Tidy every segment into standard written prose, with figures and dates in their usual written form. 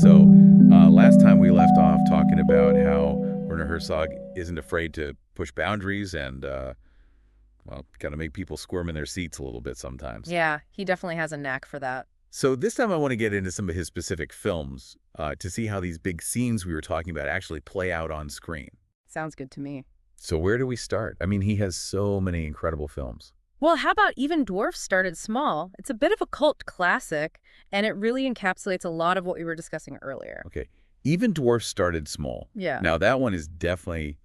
So, last time we left off talking about how Werner Herzog isn't afraid to push boundaries and, well, kind of make people squirm in their seats a little bit sometimes. Yeah, he definitely has a knack for that. So this time I want to get into some of his specific films to see how these big scenes we were talking about actually play out on screen. Sounds good to me. So where do we start? I mean, he has so many incredible films. Well, how about Even Dwarfs Started Small? It's a bit of a cult classic, and it really encapsulates a lot of what we were discussing earlier. Okay. Even Dwarfs Started Small. Yeah. Now, that one is definitely,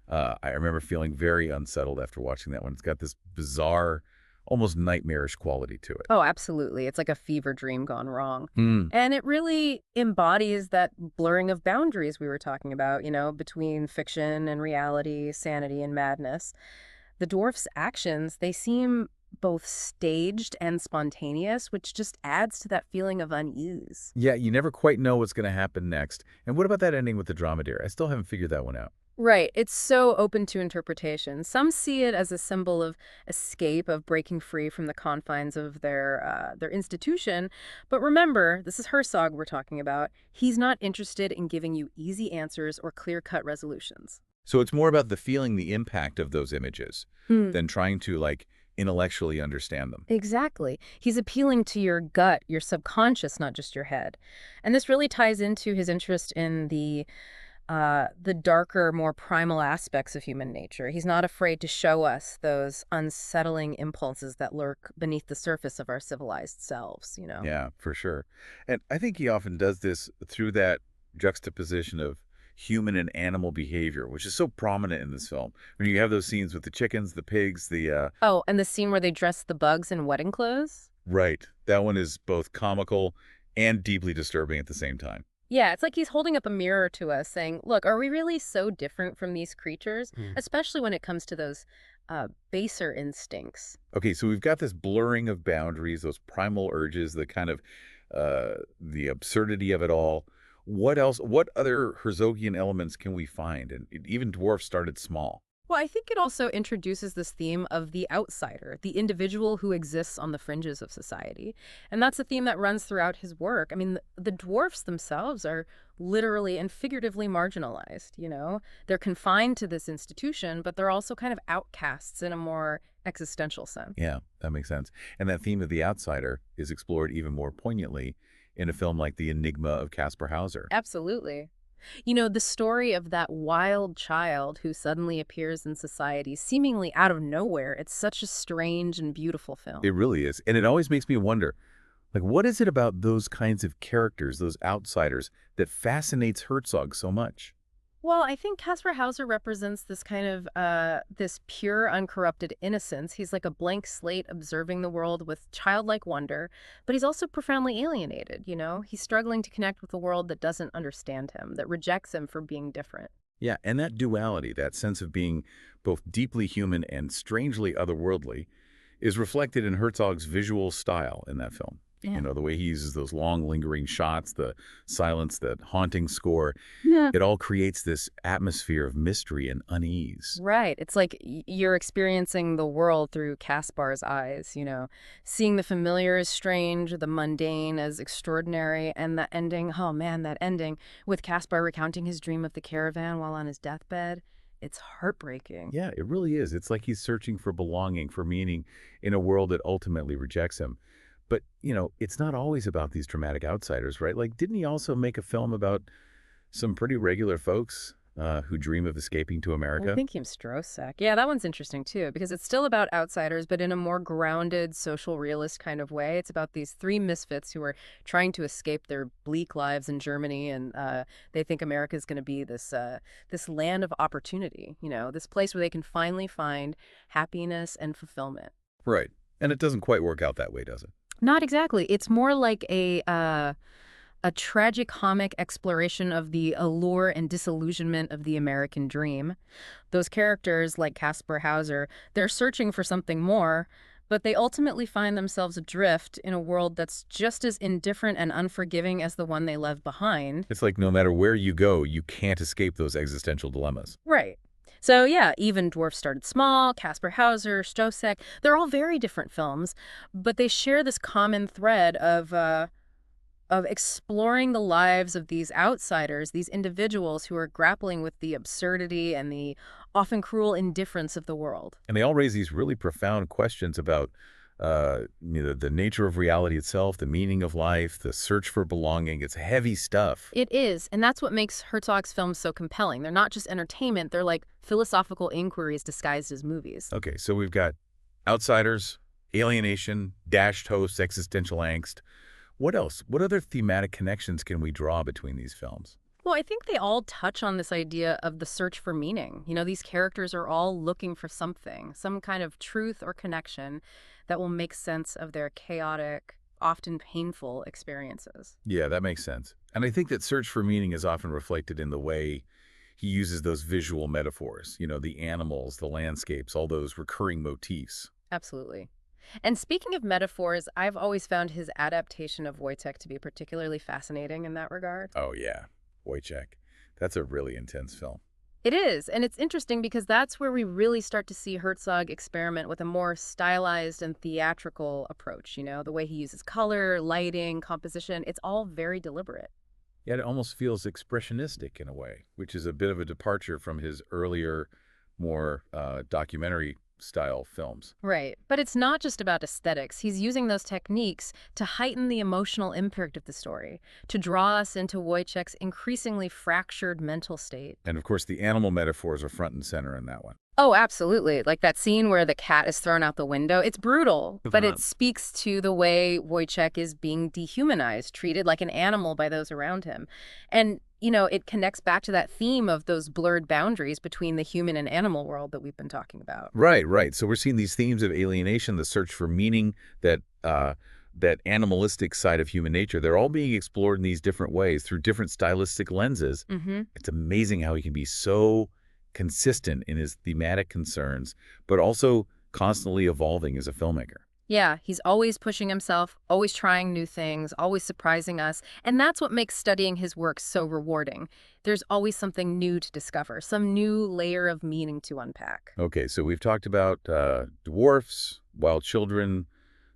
I remember feeling very unsettled after watching that one. It's got this bizarre, almost nightmarish quality to it. Oh, absolutely. It's like a fever dream gone wrong. Hmm. And it really embodies that blurring of boundaries we were talking about, between fiction and reality, sanity and madness. The dwarf's actions, they seem both staged and spontaneous, which just adds to that feeling of unease. Yeah, you never quite know what's going to happen next. And what about that ending with the dromedary? I still haven't figured that one out. Right. It's so open to interpretation. Some see it as a symbol of escape, of breaking free from the confines of their institution. But remember, this is Herzog we're talking about. He's not interested in giving you easy answers or clear-cut resolutions. So it's more about the feeling, the impact of those images Hmm. than trying to, like, intellectually understand them. Exactly. He's appealing to your gut, your subconscious, not just your head. And this really ties into his interest in the darker, more primal aspects of human nature. He's not afraid to show us those unsettling impulses that lurk beneath the surface of our civilized selves. Yeah, for sure. And I think he often does this through that juxtaposition of human and animal behavior, which is so prominent in this film. When you have those scenes with the chickens, the pigs, Oh, and the scene where they dress the bugs in wedding clothes? right. That one is both comical and deeply disturbing at the same time. Yeah, it's like he's holding up a mirror to us saying, look, are we really so different from these creatures? Especially when it comes to those baser instincts. Okay, so we've got this blurring of boundaries, those primal urges, the kind of the absurdity of it all. What else? What other Herzogian elements can we find? And even Dwarf started small. Well, I think it also introduces this theme of the outsider, the individual who exists on the fringes of society. And that's a theme that runs throughout his work. I mean, the dwarfs themselves are literally and figuratively marginalized. They're confined to this institution, but they're also kind of outcasts in a more existential sense. Yeah, that makes sense. And that theme of the outsider is explored even more poignantly in a film like The Enigma of Kaspar Hauser. Absolutely. The story of that wild child who suddenly appears in society seemingly out of nowhere, it's such a strange and beautiful It film. really is. And it always makes me wonder, like, what is it about those kinds of characters, those outsiders, that fascinates Herzog so much? Well, I think Caspar Hauser represents this kind of this pure, uncorrupted innocence. He's like a blank slate observing the world with childlike wonder, but he's also profoundly alienated. He's struggling to connect with a world that doesn't understand him, that rejects him for being different. Yeah, and that duality, that sense of being both deeply human and strangely otherworldly, is reflected in Herzog's visual style in that film. Yeah. The way he uses those long, lingering shots, the silence, the haunting score, Yeah. it all creates this atmosphere of mystery and unease. Right. It's like you're experiencing the world through Caspar's eyes. Seeing the familiar as strange, the mundane as extraordinary, and the ending, oh man, that ending with Caspar recounting his dream of the caravan while on his deathbed. It's heartbreaking. Yeah, it really is. It's like he's searching for belonging, for meaning in a world that ultimately rejects him. But, it's not always about these dramatic outsiders, right? Like, didn't he also make a film about some pretty regular folks who dream of escaping to I America? think him Strosek. Yeah, that one's interesting too, because it's still about outsiders, but in a more grounded, social realist kind of way. It's about these three misfits who are trying to escape their bleak lives in Germany, and they think America is going to be this land of opportunity. This place where they can finally find happiness and fulfillment. Right. And it doesn't quite work out that way, does it? Not exactly. It's more like a tragicomic exploration of the allure and disillusionment of the American dream. Those characters, like Caspar Hauser, they're searching for something more, but they ultimately find themselves adrift in a world that's just as indifferent and unforgiving as the one they left behind. It's like no matter where you go, you can't escape those existential dilemmas. Right. So yeah, even Dwarf Started Small, Caspar Hauser, Stosek, they're all very different films, but they share this common thread of of exploring the lives of these outsiders, these individuals who are grappling with the absurdity and the often cruel indifference of the world. And they all raise these really profound questions about the nature of reality itself, the meaning of life, the search for belonging. It's heavy stuff. It is, and that's what makes Herzog's films so compelling. They're not just entertainment, they're like philosophical inquiries disguised as movies. Okay, so we've got outsiders, alienation, dashed hosts, existential angst. What else? What other thematic connections can we draw between these films? Well, I think they all touch on this idea of the search for meaning. These characters are all looking for something, some kind of truth or connection that will make sense of their chaotic, often painful experiences. Yeah, that makes sense. And I think that search for meaning is often reflected in the way he uses those visual metaphors, the animals, the landscapes, all those recurring motifs. Absolutely. And speaking of metaphors, I've always found his adaptation of Wojciech to be particularly fascinating in that regard. Oh, yeah. Wojciech. That's a really intense film. It is, and it's interesting because that's where we really start to see Herzog experiment with a more stylized and theatrical approach, the way he uses color, lighting, composition. It's all very deliberate. Yet it almost feels expressionistic in a way, which is a bit of a departure from his earlier, more documentary-style films. Right. But it's not just about aesthetics. He's using those techniques to heighten the emotional impact of the story, to draw us into Wojciech's increasingly fractured mental state. And of course, the animal metaphors are front and center in that one. Oh, absolutely. Like that scene where the cat is thrown out the window. It's brutal, but it speaks to the way Wojciech is being dehumanized, treated like an animal by those around him. And, it connects back to that theme of those blurred boundaries between the human and animal world that we've been talking about. Right, right. So we're seeing these themes of alienation, the search for meaning, that animalistic side of human nature. They're all being explored in these different ways through different stylistic lenses. Mm-hmm. It's amazing how he can be so consistent in his thematic concerns, but also constantly evolving as a filmmaker. Yeah, he's always pushing himself, always trying new things, always surprising us. And that's what makes studying his work so rewarding. There's always something new to discover, some new layer of meaning to unpack. Okay, so we've talked about dwarfs, wild children,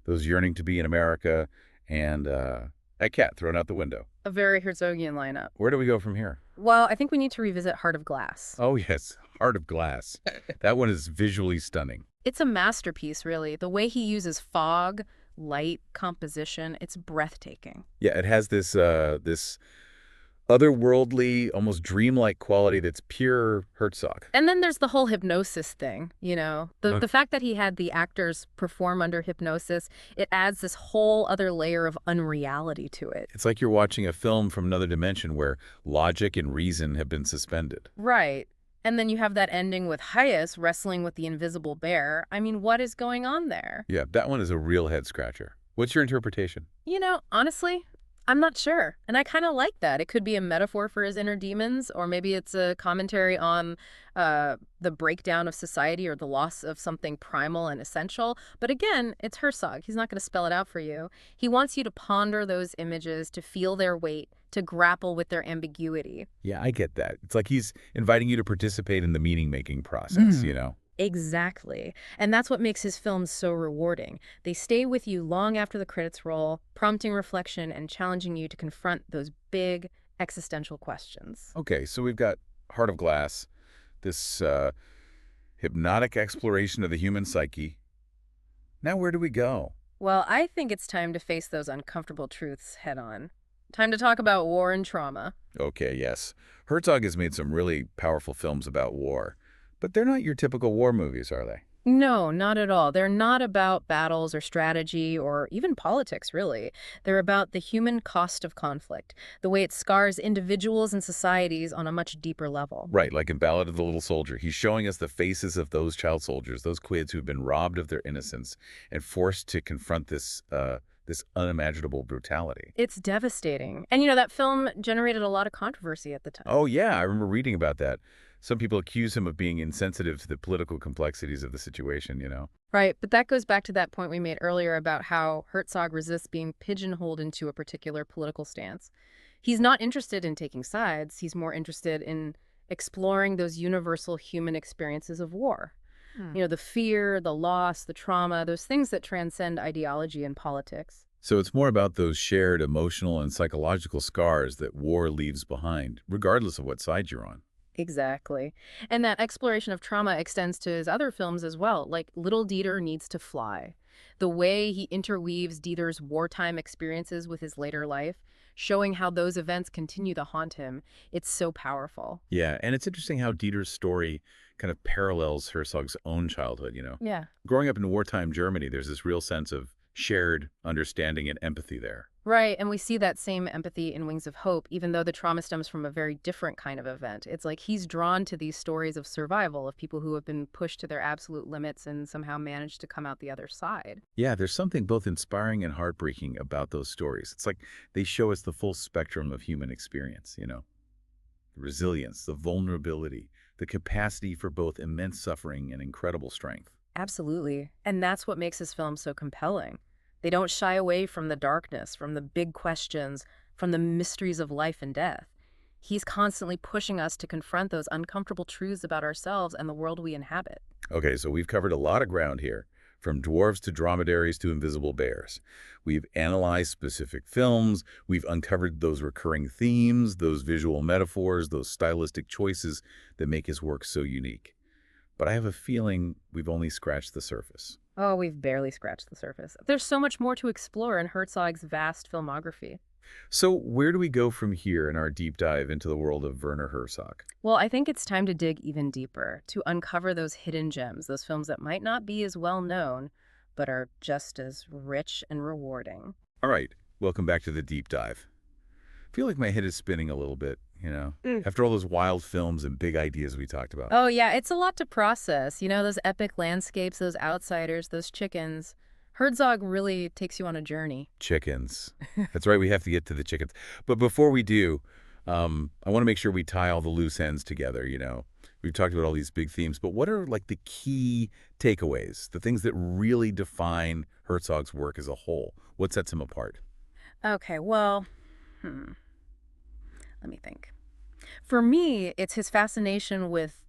those yearning to be in America, and a cat thrown out the window. A very Herzogian lineup. Where do we go from here? Well, I think we need to revisit Heart of Glass. Oh, yes, Heart of Glass. That one is visually stunning. It's a masterpiece, really. The way he uses fog, light, composition, it's breathtaking. Yeah, it has this otherworldly, almost dreamlike quality that's pure Herzog. And then there's the whole hypnosis thing, The fact that he had the actors perform under hypnosis, it adds this whole other layer of unreality to it. It's like you're watching a film from another dimension where logic and reason have been suspended. Right. And then you have that ending with Hayes wrestling with the invisible bear. I mean, what is going on there? Yeah, that one is a real head-scratcher. What's your interpretation? Honestly, I'm not sure. And I kind of like that. It could be a metaphor for his inner demons, or maybe it's a commentary on the breakdown of society or the loss of something primal and essential. But again, it's Herzog. He's not going to spell it out for you. He wants you to ponder those images, to feel their weight, to grapple with their ambiguity. Yeah, I get that. It's like he's inviting you to participate in the meaning-making process, Exactly. And that's what makes his films so rewarding. They stay with you long after the credits roll, prompting reflection and challenging you to confront those big existential questions. Okay, so we've got Heart of Glass, this hypnotic exploration of the human psyche. Now where do we go? Well, I think it's time to face those uncomfortable truths head on. Time to talk about war and trauma. Okay, yes. Herzog has made some really powerful films about war, but they're not your typical war movies, are they? No, not at all. They're not about battles or strategy or even politics, really. They're about the human cost of conflict, the way it scars individuals and societies on a much deeper level. Right, like in Ballad of the Little Soldier. He's showing us the faces of those child soldiers, those kids who've been robbed of their innocence and forced to confront this unimaginable brutality. It's devastating. And that film generated a lot of controversy at the time. Oh, yeah, I remember reading about that. Some people accuse him of being insensitive to the political complexities of the situation. Right, but that goes back to that point we made earlier about how Herzog resists being pigeonholed into a particular political stance. He's not interested in taking sides. He's more interested in exploring those universal human experiences of war. The fear, the loss, the trauma, those things that transcend ideology and politics. So it's more about those shared emotional and psychological scars that war leaves behind, regardless of what side you're on. Exactly. And that exploration of trauma extends to his other films as well, like Little Dieter Needs to Fly. The way he interweaves Dieter's wartime experiences with his later life, showing how those events continue to haunt him, it's so powerful. Yeah, and it's interesting how Dieter's story kind of parallels Herzog's own childhood. Yeah. Growing up in wartime Germany, there's this real sense of shared understanding and empathy there. Right, and we see that same empathy in Wings of Hope, even though the trauma stems from a very different kind of event. It's like he's drawn to these stories of survival, of people who have been pushed to their absolute limits and somehow managed to come out the other side. Yeah, there's something both inspiring and heartbreaking about those stories. It's like they show us the full spectrum of human experience. The resilience, the vulnerability, the capacity for both immense suffering and incredible strength. Absolutely. And that's what makes his film so compelling. They don't shy away from the darkness, from the big questions, from the mysteries of life and death. He's constantly pushing us to confront those uncomfortable truths about ourselves and the world we inhabit. Okay, so we've covered a lot of ground here, from dwarves to dromedaries to invisible bears. We've analyzed specific films, we've uncovered those recurring themes, those visual metaphors, those stylistic choices that make his work so unique. But I have a feeling we've only scratched the surface. Oh, we've barely scratched the surface. There's so much more to explore in Herzog's vast filmography. So where do we go from here in our deep dive into the world of Werner Herzog? Well, I think it's time to dig even deeper, to uncover those hidden gems, those films that might not be as well known, but are just as rich and rewarding. All right, welcome back to the deep dive. I feel like my head is spinning a little bit, Mm. after all those wild films and big ideas we talked about. Oh, yeah, it's a lot to process. Those epic landscapes, those outsiders, those chickens. Herzog really takes you on a journey. Chickens. That's right, we have to get to the chickens. But before we do, I want to make sure we tie all the loose ends together. We've talked about all these big themes, but what are like the key takeaways, the things that really define Herzog's work as a whole? What sets him apart? Okay, well, let me think. For me, it's his fascination with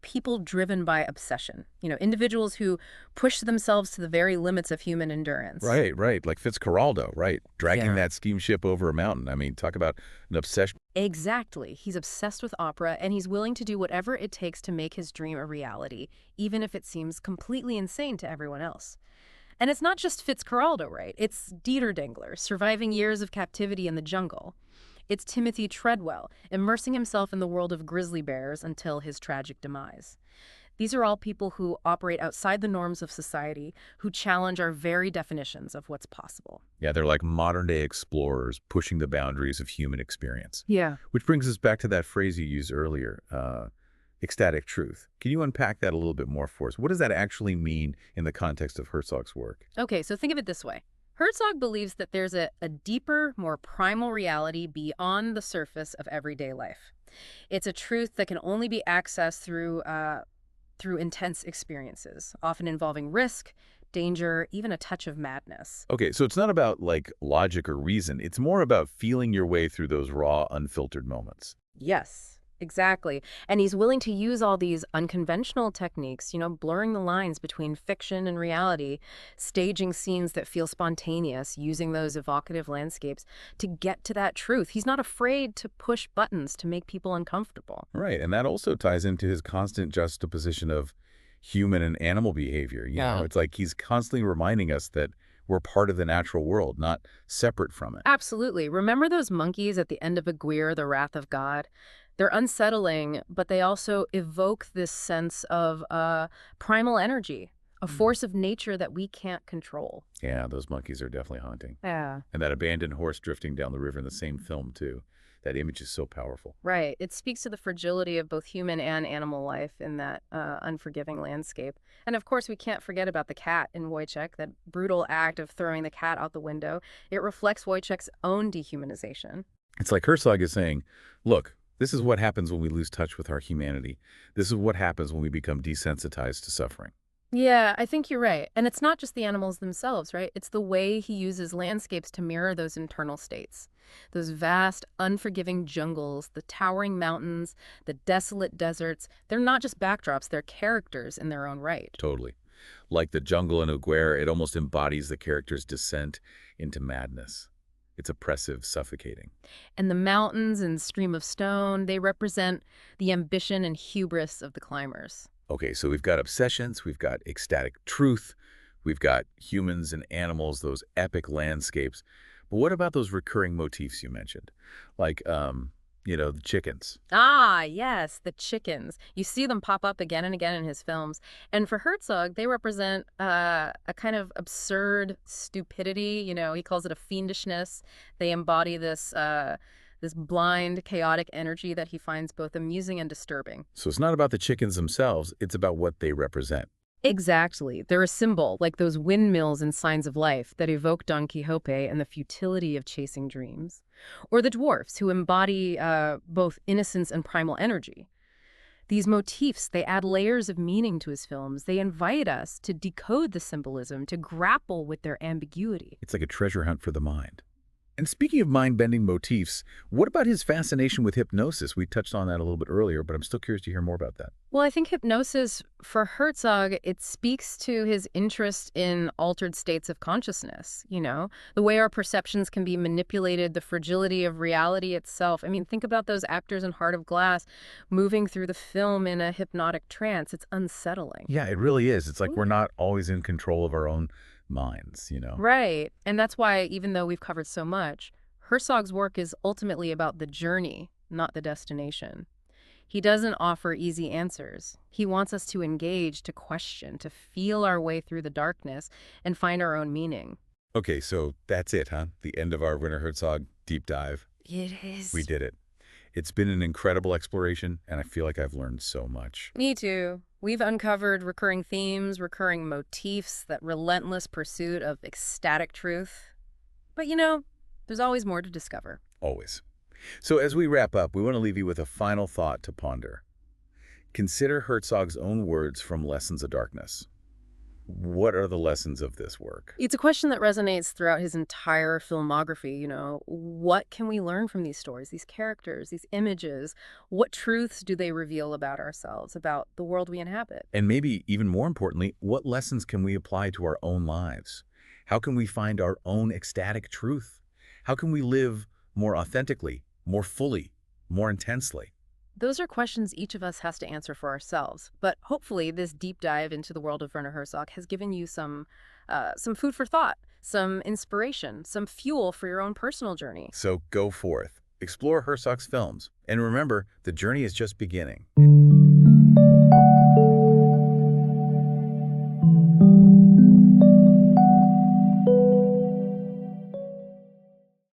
people driven by obsession. Individuals who push themselves to the very limits of human endurance. Right, right. Like Fitzcarraldo, right. Dragging Yeah. that steamship over a mountain. I mean, talk about an obsession. Exactly. He's obsessed with opera, and he's willing to do whatever it takes to make his dream a reality, even if it seems completely insane to everyone else. And it's not just Fitzcarraldo, right? It's Dieter Dengler, surviving years of captivity in the jungle. It's Timothy Treadwell, immersing himself in the world of grizzly bears until his tragic demise. These are all people who operate outside the norms of society, who challenge our very definitions of what's possible. Yeah, they're like modern-day explorers pushing the boundaries of human experience. Yeah. Which brings us back to that phrase you used earlier, ecstatic truth. Can you unpack that a little bit more for us? What does that actually mean in the context of Herzog's work? Okay, so think of it this way. Herzog believes that there's a deeper, more primal reality beyond the surface of everyday life. It's a truth that can only be accessed through intense experiences, often involving risk, danger, even a touch of madness. Okay, so it's not about like logic or reason. It's more about feeling your way through those raw, unfiltered moments. Yes, exactly. And he's willing to use all these unconventional techniques, blurring the lines between fiction and reality, staging scenes that feel spontaneous, using those evocative landscapes to get to that truth. He's not afraid to push buttons to make people uncomfortable. Right, and that also ties into his constant juxtaposition of human and animal behavior. Yeah. It's like he's constantly reminding us that we're part of the natural world, not separate from it. Absolutely. Remember those monkeys at the end of Aguirre, The Wrath of God? They're unsettling, but they also evoke this sense of primal energy, a force of nature that we can't control. Yeah, those monkeys are definitely haunting. Yeah. And that abandoned horse drifting down the river in the same film, too. That image is so powerful. Right. It speaks to the fragility of both human and animal life in that unforgiving landscape. And of course, we can't forget about the cat in Wojciech, that brutal act of throwing the cat out the window. It reflects Wojciech's own dehumanization. It's like Herzog is saying, look, this is what happens when we lose touch with our humanity. This is what happens when we become desensitized to suffering. Yeah, I think you're right. And it's not just the animals themselves, right? It's the way he uses landscapes to mirror those internal states. Those vast, unforgiving jungles, the towering mountains, the desolate deserts, they're not just backdrops, they're characters in their own right. Totally. Like the jungle in Aguirre, it almost embodies the character's descent into madness. It's oppressive, suffocating. And the mountains and stream of stone, they represent the ambition and hubris of the climbers. Okay, so we've got obsessions, we've got ecstatic truth, we've got humans and animals, those epic landscapes. But what about those recurring motifs you mentioned? Like, the chickens. Ah, yes, the chickens. You see them pop up again and again in his films. And for Herzog, they represent a kind of absurd stupidity. He calls it a fiendishness. They embody this blind, chaotic energy that he finds both amusing and disturbing. So it's not about the chickens themselves, it's about what they represent. Exactly. They're a symbol, like those windmills and signs of life that evoke Don Quixote and the futility of chasing dreams. Or the dwarfs, who embody both innocence and primal energy. These motifs, they add layers of meaning to his films. They invite us to decode the symbolism, to grapple with their ambiguity. It's like a treasure hunt for the mind. And speaking of mind-bending motifs, what about his fascination with hypnosis? We touched on that a little bit earlier, but I'm still curious to hear more about that. Well, I think hypnosis, for Herzog, it speaks to his interest in altered states of consciousness, the way our perceptions can be manipulated, the fragility of reality itself. I mean, think about those actors in Heart of Glass moving through the film in a hypnotic trance. It's unsettling. Yeah, it really is. It's like we're not always in control of our own minds. Right. And that's why, even though we've covered so much, Herzog's work is ultimately about the journey, not the destination. He doesn't offer easy answers. He wants us to engage, to question, to feel our way through the darkness and find our own meaning. Okay, so that's it, huh? The end of our Werner Herzog deep dive. It is. We did it. It's been an incredible exploration, and I feel like I've learned so much. Me too. We've uncovered recurring themes, recurring motifs, that relentless pursuit of ecstatic truth. But there's always more to discover. Always. So as we wrap up, we want to leave you with a final thought to ponder. Consider Herzog's own words from Lessons of Darkness. What are the lessons of this work? It's a question that resonates throughout his entire filmography. What can we learn from these stories, these characters, these images? What truths do they reveal about ourselves, about the world we inhabit? And maybe even more importantly, what lessons can we apply to our own lives? How can we find our own ecstatic truth? How can we live more authentically, more fully, more intensely? Those are questions each of us has to answer for ourselves. But hopefully this deep dive into the world of Werner Herzog has given you some food for thought, some inspiration, some fuel for your own personal journey. So go forth, explore Herzog's films, and remember, the journey is just beginning.